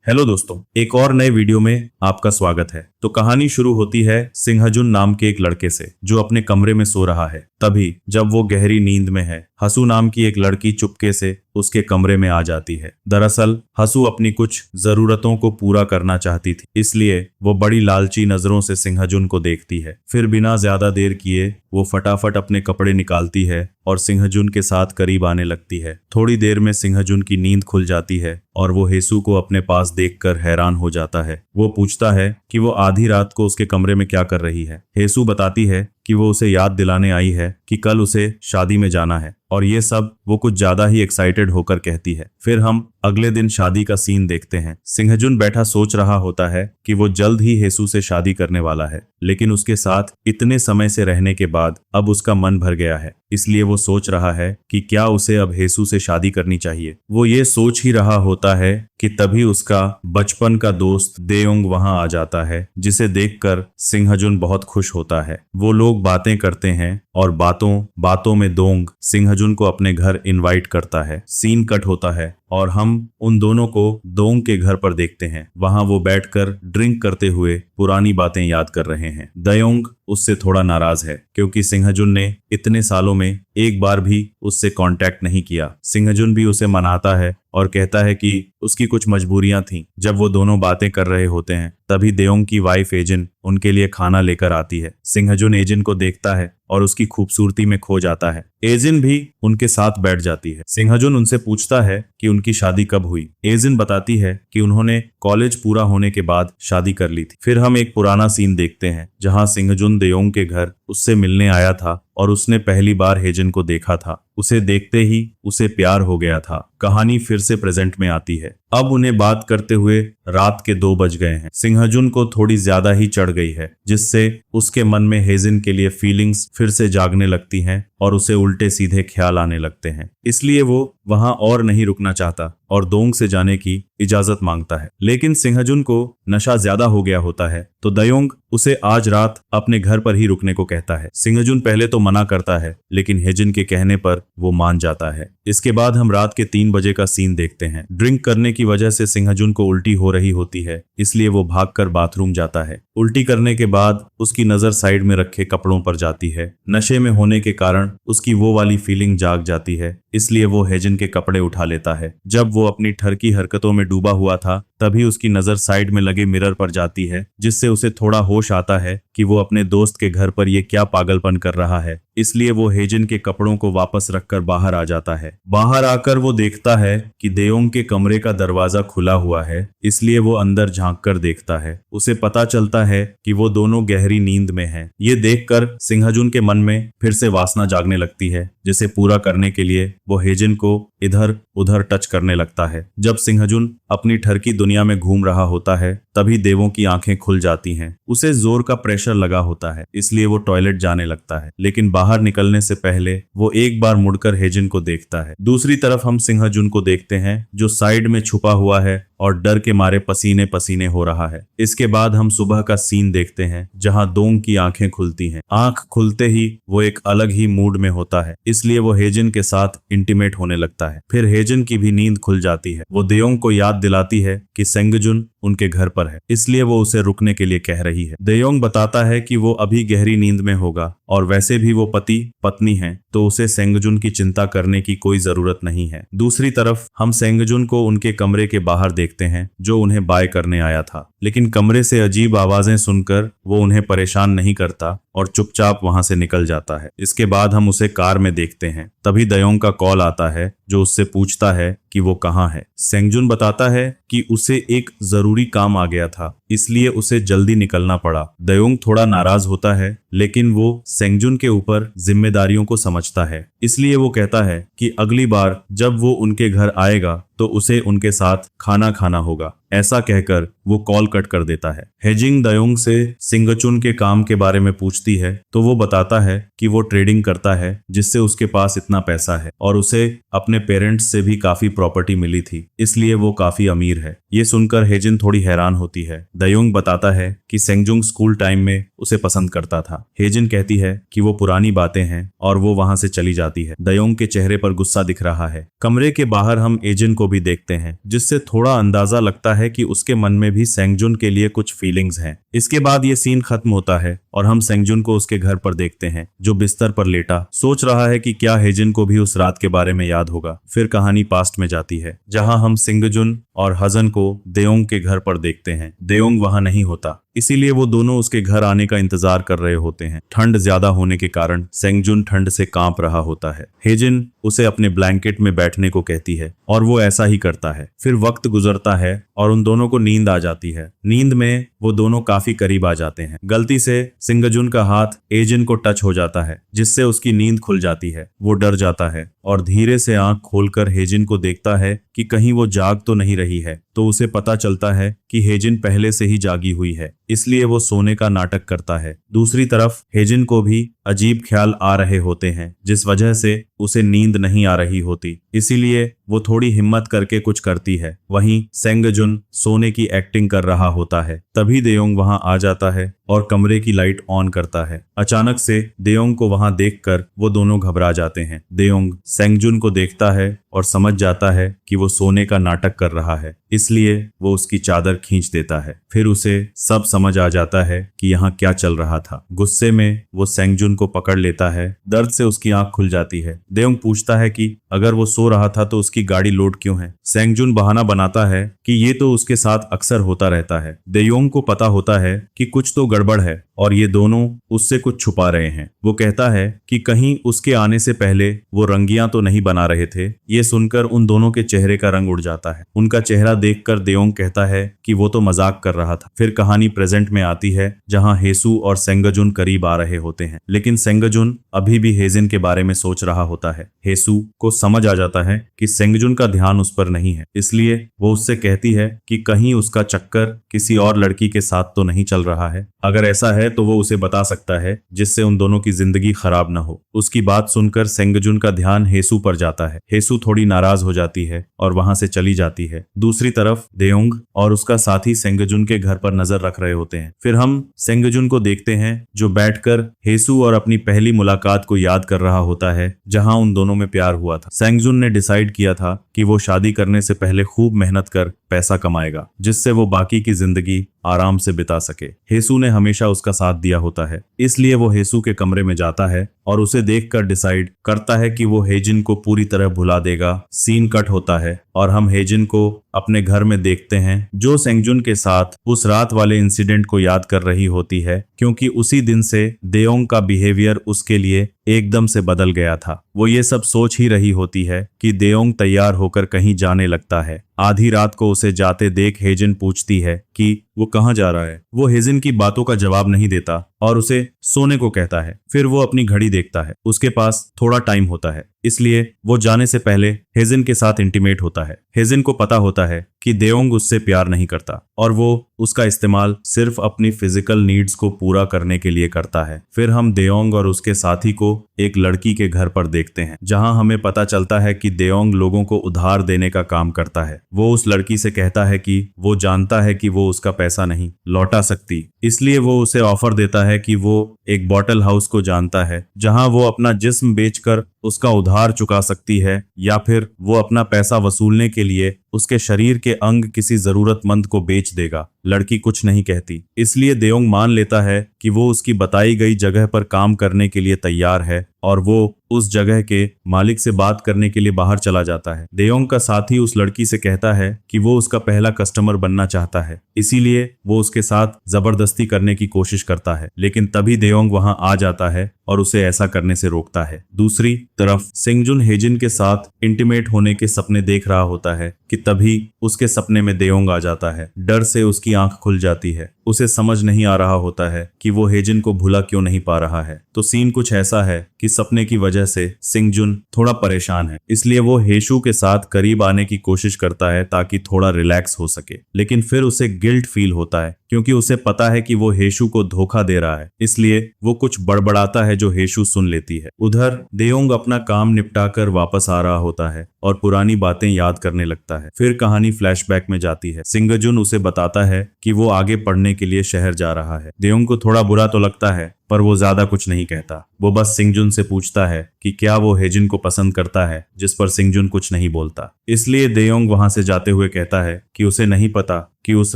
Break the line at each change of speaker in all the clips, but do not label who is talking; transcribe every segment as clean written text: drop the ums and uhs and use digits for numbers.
Hello दोस्तों, एक और नए वीडियो में आपका स्वागत है। तो कहानी शुरू होती है सिंहजुन नाम के एक लड़के से जो अपने कमरे में सो रहा है। तभी जब वो गहरी नींद में है, हसू नाम की एक लड़की चुपके से उसके कमरे में आ जाती है। दरअसल हसू अपनी कुछ जरूरतों को पूरा करना चाहती थी, इसलिए वो बड़ी लालची नजरों से सिंहजुन को देखती है। फिर बिना ज्यादा देर किए वो फटाफट अपने कपड़े निकालती है और सिंहजुन के साथ करीब आने लगती है। थोड़ी देर में सिंहजुन की नींद खुल जाती है और वो हेसू को अपने पास देखकर हैरान हो जाता है। वो पूछता है कि वो आधी रात को उसके कमरे में क्या कर रही है। हेसू बताती है कि वो उसे याद दिलाने आई है कि कल उसे शादी में जाना है, और ये सब वो कुछ ज्यादा ही एक्साइटेड होकर कहती है। फिर हम अगले दिन शादी का सीन देखते हैं। सिंहजुन बैठा सोच रहा होता है कि वो जल्द ही हेसू से शादी करने वाला है, लेकिन उसके साथ इतने समय से रहने के बाद अब उसका मन भर गया है। इसलिए वो सोच रहा है कि क्या उसे अब हेसू से शादी करनी चाहिए। वो ये सोच ही रहा होता है कि तभी उसका बचपन का दोस्त देयोंग वहां आ जाता है, जिसे देखकर सिंहजुन बहुत खुश होता है। वो लोग बातें करते हैं और बातों बातों में दोंग सिंहजुन को अपने घर इनवाइट करता है। सीन कट होता है और हम उन दोनों को दोंग के घर पर देखते हैं। वहां वो बैठकर ड्रिंक करते हुए पुरानी बातें याद कर रहे हैं। दयोंग उससे थोड़ा नाराज है क्योंकि सिंहजुन ने इतने सालों में एक बार भी उससे कांटेक्ट नहीं किया। सिंहजुन भी उसे मनाता है और कहता है कि उसकी कुछ मजबूरियां थीं। जब वो दोनों बातें कर रहे होते हैं तभी देयोंग की वाइफ एजिन उनके लिए खाना लेकर आती है। सिंहजुन एजिन को देखता है और उसकी खूबसूरती में खो जाता है। एजिन भी उनके साथ बैठ जाती है। सिंहजुन उनसे पूछता है कि उनकी शादी कब हुई। एजिन बताती है कि उन्होंने कॉलेज पूरा होने के बाद शादी कर ली थी। फिर हम एक पुराना सीन देखते हैं जहां सिंहजुन देयोंग के घर उससे मिलने आया था और उसने पहली बार हेजिन को देखा था। उसे देखते ही उसे प्यार हो गया था। कहानी फिर से प्रेजेंट में आती है। अब उन्हें बात करते हुए रात के 2 बज गए हैं। सिंहजुन को थोड़ी ज्यादा ही चढ़ गई है, जिससे उसके मन में हेजिन के लिए फीलिंग्स फिर से जागने लगती हैं और उसे उल्टे सीधे ख्याल आने लगते हैं। इसलिए वो वहां और नहीं रुकना चाहता और दोंग से जाने की इजाजत मांगता है। लेकिन सिंहजुन को नशा ज्यादा हो गया होता है तो दयोंग उसे आज रात अपने घर पर ही रुकने को कहता है। सिंहजुन पहले तो मना करता है, लेकिन हेजिन के कहने पर वो मान जाता है। इसके बाद हम रात के 3 बजे का सीन देखते हैं। ड्रिंक करने की वजह से सिंहजुन को उल्टी हो रही होती है, इसलिए वो भागकर बाथरूम जाता है। उल्टी करने के बाद उसकी नजर साइड में रखे कपड़ों पर जाती है। नशे में होने के कारण उसकी वो वाली फीलिंग जाग जाती है, इसलिए वो हेजिन के कपड़े उठा लेता है। जब वो अपनी ठरकी हरकतों में डूबा हुआ था तभी उसकी नजर साइड में लगे मिरर पर जाती है, जिससे उसे थोड़ा होश आता है कि वो अपने दोस्त के घर पर ये क्या पागलपन कर रहा है। इसलिए वो हेजिन के कपड़ों को वापस रखकर बाहर आ जाता है। बाहर आकर वो देखता है कि देयोंग के कमरे का दरवाजा खुला हुआ है, इसलिए वो अंदर झांक कर देखता है। उसे पता चलता है कि वो दोनों गहरी नींद में हैं। ये देखकर सिंहजुन के मन में फिर से वासना जागने लगती है, जिसे पूरा करने के लिए वो हेजिन को इधर उधर टच करने लगता है। जब सिंहजुन अपनी ठरकी दुनिया में घूम रहा होता है तभी देवों की आंखें खुल जाती हैं। उसे जोर का प्रेशर लगा होता है, इसलिए वो टॉयलेट जाने लगता है, लेकिन बाहर निकलने से पहले वो एक बार मुड़कर हेजिन को देखता है। दूसरी तरफ हम सिंहजुन को देखते हैं जो साइड में छुपा हुआ है और डर के मारे पसीने पसीने हो रहा है। इसके बाद हम सुबह का सीन देखते हैं जहां दोंग की आंखें खुलती हैं। आंख खुलते ही वो एक अलग ही मूड में होता है, इसलिए वो हेजिन के साथ इंटीमेट होने लगता है। फिर हेजिन की भी नींद खुल जाती है। वो देयोंग को याद दिलाती है कि सिंहजुन उनके घर पर है, इसलिए वो उसे रुकने के लिए कह रही है। देयोंग बताता है कि वो अभी गहरी नींद में होगा और वैसे भी वो पति पत्नी हैं, तो उसे सिंहजुन की चिंता करने की कोई जरूरत नहीं है। दूसरी तरफ हम सिंहजुन को उनके कमरे के बाहर देखते हैं जो उन्हें बाय करने आया था, लेकिन कमरे से अजीब आवाजें सुनकर वो उन्हें परेशान नहीं करता और चुपचाप वहां से निकल जाता है। इसके बाद हम उसे कार में देखते हैं। तभी दयोंग का कॉल आता है जो उससे पूछता है कि वो कहाँ है। सिंहजुन बताता है कि उसे एक जरूरी काम आ गया था, इसलिए उसे जल्दी निकलना पड़ा। दयोंग थोड़ा नाराज होता है, लेकिन वो सिंहजुन के ऊपर जिम्मेदारियों को समझता है, इसलिए वो कहता है कि अगली बार जब वो उनके घर आएगा तो उसे उनके साथ खाना खाना होगा। ऐसा कहकर वो कॉल कट कर देता है। हेजिंग दयोंग से सिंहजुन के काम के बारे में पूछती है तो वो बताता है कि वो ट्रेडिंग करता है, जिससे उसके पास इतना पैसा है और उसे अपने पेरेंट्स से भी काफी प्रॉपर्टी मिली थी, इसलिए वो काफी अमीर है। ये सुनकर हेजिन थोड़ी हैरान होती है। दयोंग बताता है कि सिंहजुन स्कूल टाइम में उसे पसंद करता था। हेजिन कहती है कि वो पुरानी बातें हैं और वो वहां से चली जाती है। दयोंग के चेहरे पर गुस्सा दिख रहा है। कमरे के बाहर हम एजिन को भी देखते हैं, जिससे थोड़ा अंदाजा लगता है कि उसके मन में भी सेंगजुन के लिए कुछ फीलिंग्स हैं। इसके बाद ये सीन खत्म होता है और हम सेंगजुन को उसके घर पर देखते हैं, जो बिस्तर पर लेटा सोच रहा है कि क्या हेजिन को भी उस रात के बारे में याद होगा। फिर कहानी पास्ट में जाती है, जहां हम सिंगजुन और हजन को देयोंग के घर पर देखते हैं। देयोंग वहां नहीं होता, इसीलिए वो दोनों उसके घर आने का इंतजार कर रहे होते हैं। ठंड ज्यादा होने के कारण सेंगजुन ठंड से कांप रहा होता है। हेजिन उसे अपने ब्लैंकेट में बैठने को कहती है और वो ऐसा ही करता है। फिर वक्त गुजरता है और उन दोनों को नींद आ जाती है। नींद में वो दोनों काफी करीब आ जाते हैं। गलती से सिंगजुन का हाथ एजिन को टच हो जाता है, जिससे उसकी नींद खुल जाती है। वो डर जाता है और धीरे से आंख खोलकर हेजिन को देखता है कि कहीं वो जाग तो नहीं रही है। तो उसे पता चलता है कि हेजिन पहले से ही जागी हुई है, इसलिए वो सोने का नाटक करता है। दूसरी तरफ हेजिन को भी अजीब ख्याल आ रहे होते हैं, जिस वजह से उसे नींद नहीं आ रही होती, इसीलिए वो थोड़ी हिम्मत करके कुछ करती है। वहीं सेंगजुन सोने की एक्टिंग कर रहा होता है। तभी देयोंग वहां आ जाता है और कमरे की लाइट ऑन करता है। अचानक से देयोंग को वहां देखकर वो दोनों घबरा जाते हैं। देयोंग सेंगजुन को देखता है और समझ जाता है कि वो सोने का नाटक कर रहा है, इसलिए वो उसकी चादर खींच देता है। फिर उसे सब समझ आ जाता है कि यहाँ क्या चल रहा था। गुस्से में वो सेंगजुन को पकड़ लेता है। दर्द से उसकी आंख खुल जाती है। देयोंग पूछता है कि अगर वो सो रहा था तो उसकी गाड़ी लोड क्यों है। सेंगजुन बहाना बनाता है कि ये तो उसके साथ अक्सर होता रहता है। देयोंग को पता होता है कि कुछ तो गड़बड़ है और ये दोनों उससे कुछ छुपा रहे हैं। वो कहता है कि कहीं उसके आने से पहले वो रंगियां तो नहीं बना रहे थे। ये सुनकर उन दोनों के चेहरे का रंग उड़ जाता है। उनका चेहरा देखकर देयोंग कहता है कि वो तो मजाक कर रहा था। फिर कहानी प्रेजेंट में आती है, जहां हेसु और सेंगजुन करीब आ रहे होते हैं, लेकिन सेंगजुन अभी भी हेजिन के बारे में सोच रहा होता है। हेसु को समझ आ जाता है कि सेंगजुन का ध्यान उस पर नहीं है, इसलिए वो उससे कहती है कि कहीं उसका चक्कर किसी और लड़की के साथ तो नहीं चल रहा है। अगर ऐसा है तो वो उसे बता सकता है, जिससे उन दोनों की जिंदगी खराब न हो। उसकी बात सुनकर सेंगजुन का ध्यान हेसु पर जाता है। हेसु थोड़ी नाराज हो जाती है और वहां से चली जाती है। दूसरी तरफ देयोंग और उसका साथी सेंगजुन के घर पर नजर रख रहे होते हैं। फिर हम सेंगजुन को देखते हैं, जो बैठकर हेसु और अपनी पहली मुलाकात को याद कर रहा होता है, जहां उन दोनों में प्यार हुआ था। सेंगजुन ने डिसाइड किया था कि वो शादी करने से पहले खूब मेहनत कर पैसा कमाएगा, जिससे वो बाकी की जिंदगी आराम से बिता सके। हेसु ने हमेशा उसका साथ दिया होता है, इसलिए वो हेसु के कमरे में जाता है और उसे देखकर डिसाइड करता है कि वो हेजिन को पूरी तरह भुला देगा। सीन कट होता है और हम हेजिन को अपने घर में देखते हैं, जो सेंगजुन के साथ उस रात वाले इंसिडेंट को याद कर रही होती है, क्योंकि उसी दिन से देयोंग का बिहेवियर उसके लिए एकदम से बदल गया था। वो ये सब सोच ही रही होती है कि देयोंग तैयार होकर कहीं जाने लगता है। आधी रात को उसे जाते देख हेजिन पूछती है कि वो कहाँ जा रहा है। वो हेजिन की बातों का जवाब नहीं देता और उसे सोने को कहता है। फिर वो अपनी घड़ी देखता है, उसके पास थोड़ा टाइम होता है, इसलिए वो जाने से पहले हेजिन के साथ इंटीमेट होता है। हेजिन को पता होता है कि देयोंग उससे प्यार नहीं करता और वो उसका इस्तेमाल सिर्फ अपनी फिजिकल नीड्स को पूरा करने के लिए करता है। फिर हम देयोंग और उसके साथी को एक लड़की के घर पर देखते हैं, जहां हमें पता चलता है कि देयोंग लोगों को उधार देने का काम करता है। वो उस लड़की से कहता है कि वो जानता है कि वो उसका पैसा नहीं लौटा सकती, इसलिए वो उसे ऑफर देता है कि वो एक बॉटल हाउस को जानता है, जहां वो अपना जिस्म बेचकर उसका उधार चुका सकती है, या फिर वो अपना पैसा वसूलने के लिए उसके शरीर के अंग किसी जरूरतमंद को बेच देगा। लड़की कुछ नहीं कहती, इसलिए देयोंग मान लेता है कि वो उसकी बताई गई जगह पर काम करने के लिए तैयार है और वो उस जगह के मालिक से बात करने के लिए बाहर चला जाता है। देयोंग का साथी उस लड़की से कहता है कि वो उसका पहला कस्टमर बनना चाहता है, इसीलिए वो उसके साथ जबरदस्ती करने की कोशिश करता है, लेकिन तभी देयोंग वहां आ जाता है और उसे ऐसा करने से रोकता है। दूसरी तरफ सेंगजुन हेजिन के साथ इंटीमेट होने के सपने देख रहा होता है कि तभी उसके सपने में देयोंग आ जाता है। डर से उसकी आंख खुल जाती है। उसे समझ नहीं आ रहा होता है कि वो हेजिन को भुला क्यों नहीं पा रहा है। तो सीन कुछ ऐसा है कि सपने की वजह से सेंगजुन थोड़ा परेशान है, इसलिए वो हेशु के साथ करीब आने की कोशिश करता है ताकि थोड़ा रिलैक्स हो सके, लेकिन फिर उसे गिल्ट फील होता है क्योंकि उसे पता है कि वो हेशु को धोखा दे रहा है, इसलिए वो कुछ बड़बड़ाता है जो हेशु सुन लेती है। उधर देयोंग अपना काम निपटाकर वापस आ रहा होता है और पुरानी बातें याद करने लगता है। फिर कहानी फ्लैशबैक में जाती है। सिंगजुन उसे बताता है कि वो आगे पढ़ने के लिए शहर जा रहा है। देयोंग को थोड़ा बुरा तो लगता है, पर वो ज्यादा कुछ नहीं कहता। वो बस सिंगजुन से पूछता है कि क्या वो हेजिन को पसंद करता है, जिस पर सिंगजुन कुछ नहीं बोलता। इसलिए देयोंग वहां से जाते हुए कहता है कि उसे नहीं पता कि उस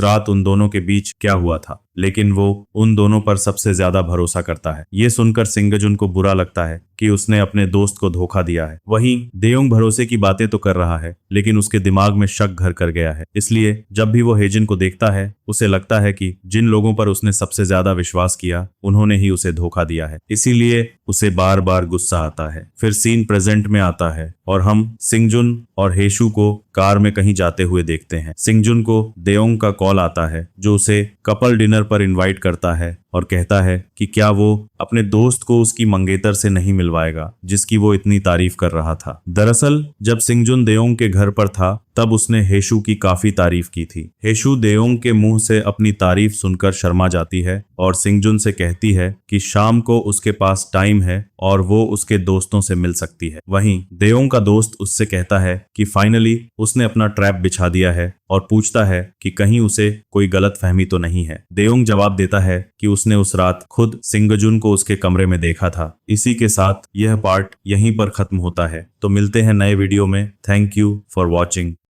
रात उन दोनों के बीच क्या हुआ था, लेकिन वो उन दोनों पर सबसे ज्यादा भरोसा करता है। ये सुनकर सिंगजुन को बुरा लगता है कि उसने अपने दोस्त को धोखा दिया है। वहीं देयोंग भरोसे की बातें तो कर रहा है, लेकिन उसके दिमाग में शक घर कर गया है। इसलिए जब भी वो हेजिन को देखता है, उसे लगता है कि जिन लोगों पर उसने सबसे ज्यादा विश्वास किया, उन्होंने ही उसे धोखा दिया है। इसीलिए उसे बार बार गुस्सा आता है। फिर सीन प्रेजेंट में आता है और हम सिंगजुन और हेशु को कार में कहीं जाते हुए देखते हैं। सिंगजुन को देयोंग का कॉल आता है, जो उसे कपल डिनर पर इनवाइट करता है और कहता है कि क्या वो अपने दोस्त को उसकी मंगेतर से नहीं मिलवाएगा, जिसकी वो इतनी तारीफ कर रहा था। दरअसल जब सिंगजुन देयोंग के घर पर था, तब उसने हेशु की काफी तारीफ की थी। हेशु देयोंग के मुंह से अपनी तारीफ सुनकर शर्मा जाती है और सिंगजुन से कहती है कि शाम को उसके पास टाइम है और वो उसके दोस्तों से मिल सकती है। वहीं देयोंग का दोस्त उससे कहता है कि फाइनली उसने अपना ट्रैप बिछा दिया है और पूछता है कि कहीं उसे कोई गलत फहमी तो नहीं है। देयोंग जवाब देता है कि उसने उस रात खुद सिंगजुन को उसके कमरे में देखा था। इसी के साथ यह पार्ट यहीं पर खत्म होता है। तो मिलते हैं नए वीडियो में। Thank you for watching.